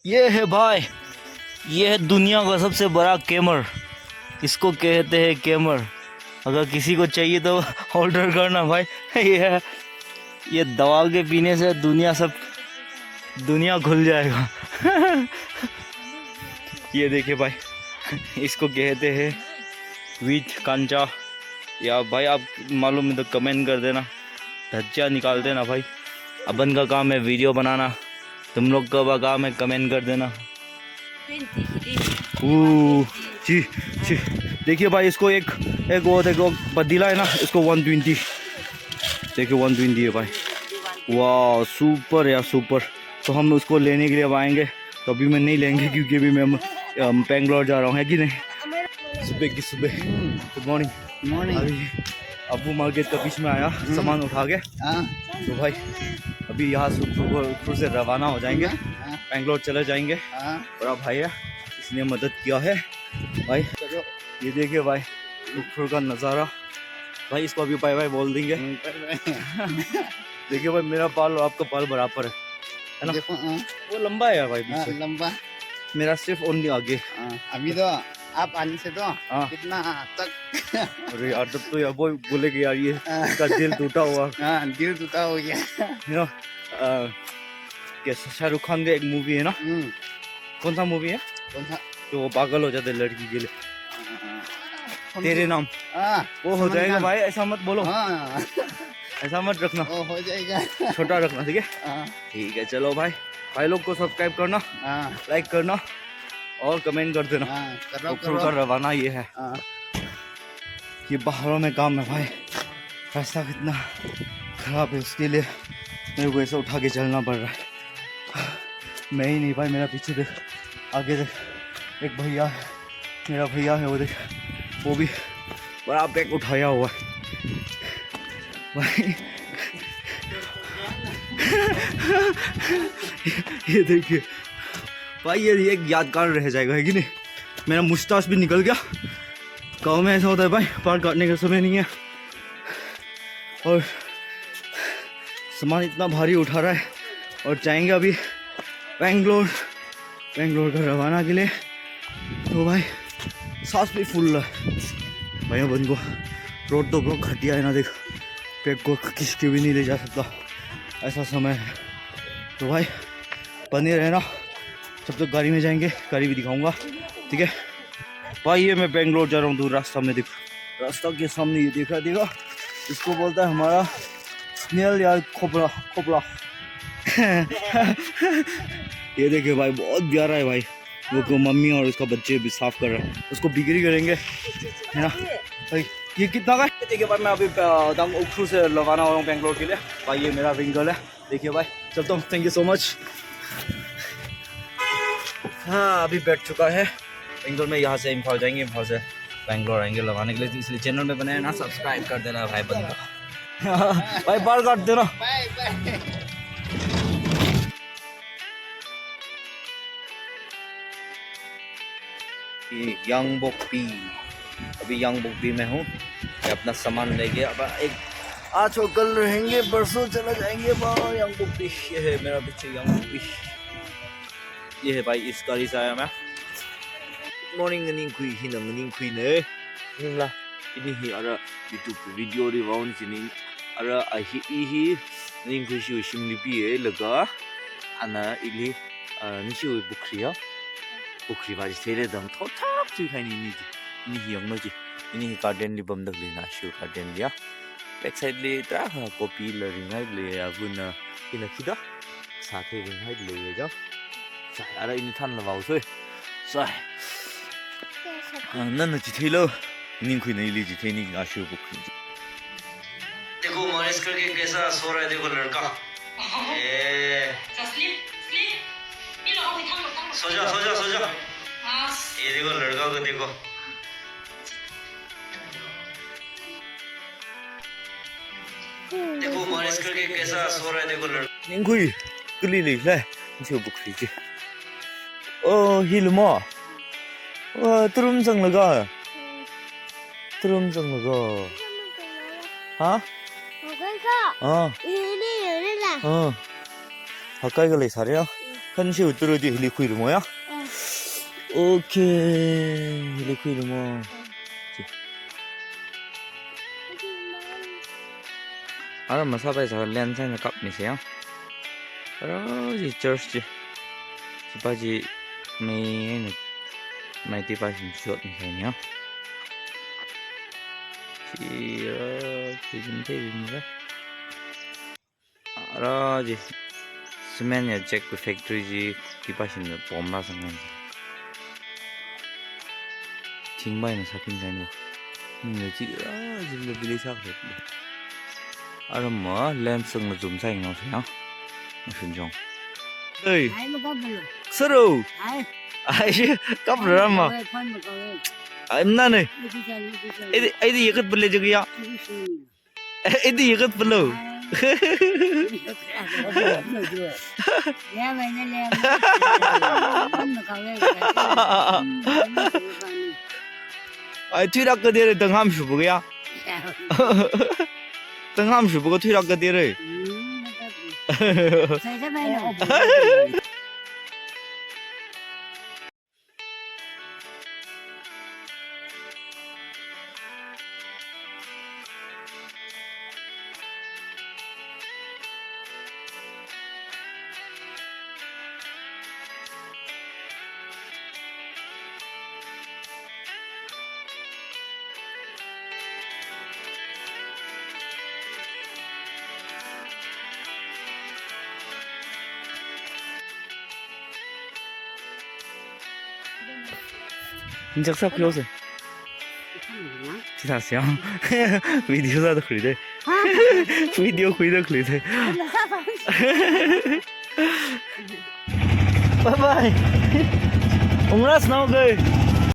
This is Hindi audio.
ये है भाई, ये है दुनिया का सबसे बड़ा कैमर। इसको कहते हैं कैमर। अगर किसी को चाहिए तो ऑर्डर करना भाई। ये दवा के पीने से दुनिया खुल जाएगा। ये देखिए भाई, इसको कहते हैं वीट कांचा। या भाई आप मालूम है तो कमेंट कर देना, धज्जा निकाल देना भाई। अपन का काम है वीडियो बनाना, तुम लोग का काम है कमेंट कर देना। जी जी, देखिए भाई इसको एक वो देखो पतीला है ना, इसको 120, देखिए 120 है भाई। वाह सुपर यार सुपर। तो हम उसको लेने के लिए अब आएंगे, तो अभी मैं नहीं लेंगे क्योंकि अभी मैं बेंगलोर जा रहा हूँ, है कि नहीं। सुबह की सुबह। Good morning. अभी अबू मार्केट का बीच में आया सामान उठा के। तो भाई अभी यहाँ सुपर से रवाना हो जाएंगे, बेंगलोर चले जाएंगे। बड़ा भाई है, इसने मदद किया है भाई। ये देखिए भाई सुपर का नज़ारा भाई। इसको अभी बाय बाय बोल देंगे। देखिए भाई मेरा बाल और आपका बाल बराबर है ना। वो लंबा है यार भाई, पीछे लंबा। मेरा सिर्फ ओनली आगे। अभी तो आप आने से तो कितना तक। अरे यार तब तो यार वो बोले कि यार ये इसका दिल टूटा हुआ। दिल टूटा हो गया। यू नो कैसे शाहरुख खान का एक मूवी है ना, कौन सा मूवी है, कौन सा, तो वो पागल हो जाते लड़की के लिए, तेरे नाम। वो हो जाएगा भाई, ऐसा मत बोलो, ऐसा मत रखना, हो जाएगा, छोटा रखना, ठीक है। ठीक है चलो भाई, भाई लोग को सब्सक्राइब करना, लाइक करना और कमेंट कर देना। का रवाना ये है। ये बाहरों में काम है भाई, रास्ता कितना खराब है, उसके लिए मेरे को ऐसे उठा के चलना पड़ रहा है। मैं ही नहीं भाई, मेरा पीछे देख, आगे देख, एक भैया है, मेरा भैया है वो देख, वो भी बड़ा बैग उठाया हुआ है भाई। ये देखिए भाई, ये एक यादगार रह जाएगा, है कि नहीं। मेरा मुस्ताश भी निकल गया। गाँव में ऐसा होता है भाई, बाल काटने का समय नहीं है और सामान इतना भारी उठा रहा है। और जाएंगे अभी बेंगलोर का रवाना के लिए। तो भाई सांस भी फूल रहा है भाई बन को। रोड तो बहुत घटिया है ना, देख, पैक को खींच के भी नहीं ले जा सकता, ऐसा समय है। तो भाई बने रहना, जब तक गाड़ी में जाएंगे गाड़ी भी दिखाऊंगा, ठीक है भाई। ये मैं बेंगलोर जा रहा हूँ, दूर रास्ता में देखो, रास्ता के सामने ये देखा, इसको बोलता है हमारा स्नेल या खोपड़ा। ये देखिए भाई बहुत प्यारा है भाई, वो मम्मी और उसका बच्चे भी साफ कर रहे हैं, उसको बिक्री करेंगे, है ना भाई। ये कितना का है देखिए भाई। मैं अभी उखरू से लगाना हो रहा हूँ बेंगलोर के लिए भाई। ये मेरा विंगल है, देखिए भाई, चलता हूँ। Thank you so much. हाँ अभी बैठ चुका है बेंगलोर में, यहाँ से इम्फाल जाएंगे, इम्फाल से बेंगलोर आएंगे लगाने के लिए। इसलिए चैनल में बने ना, सब्सक्राइब कर देना भाई बंदा। भाई बाल काट देना। यांगबोक्पी, अभी यांगबोक्पी में हूँ। अपना सामान लेके अब आज और कल रहेंगे, परसों चला जाएंगे भाई यांगबोक्पी। ये है मेरा पीछे यांगबोक्पी, ये है भाई, इस गाड़ी से आया मैं। मॉर्निंग ने ini hi ara YouTube video di waun sini ara ahi ning shi shimli pi laga ana ili ni shi bukri ba sele dang thot thap chi khai ni yang no ji ini garden li bam dak le na shu garden ya back side le ta copy le ring hai le abun ila khida sa the ring hai le ja sai ara ini than la bau soi sai nan chi thilo नींद कोई नहीं लीजिए थे नहीं आशु को। देखो मालिश करके कैसा सो रहा है, देखो लड़का। सो जा। ये देखो लड़का को देखो, देखो मालिश करके कैसा सो रहा है, देखो लड़का। नींद कोई कली ले ले मुझे बुक लीजिए। ओ हिलमा तुरम संग लगा तुरम संग लगा। हाँ हाँ हाँ 가까이 갈래 잘해요? 한시 우뚜르디 힐리쿠이르 뭐야? 오케이 힐리쿠이르 뭐 Ara masabay sa lensa na cup ni siya. Pero si church si pa may tipa si shot ni siya niya. Si jinte ni. Ara si semen ya check the factory ji tipa si na bomba sang ni. Tingbai na sapin sa ni. Ni ji ji le bili sak le. Ara mo lens ng zoom sa inyo siya. Masunjong. Hey, Ai mà có bự. saro. Ai. Ay, kapra ma. Khoan mà có. I'm not. Đi chơi. Ay di ikat bele jagya. Ay di ikat belo. Lẹ vậy nè lẹ. Khoan mà có đấy. Ay thurak ka dire tang ham shu bugya. Tang ham shu bugo thurak ka dire. Sai ra bay nào. 인적 사 피오세. 지났어요. 비디오 사도 그리대. 비디오 그리대 그리대. 바이바이. 옹라스 나오게.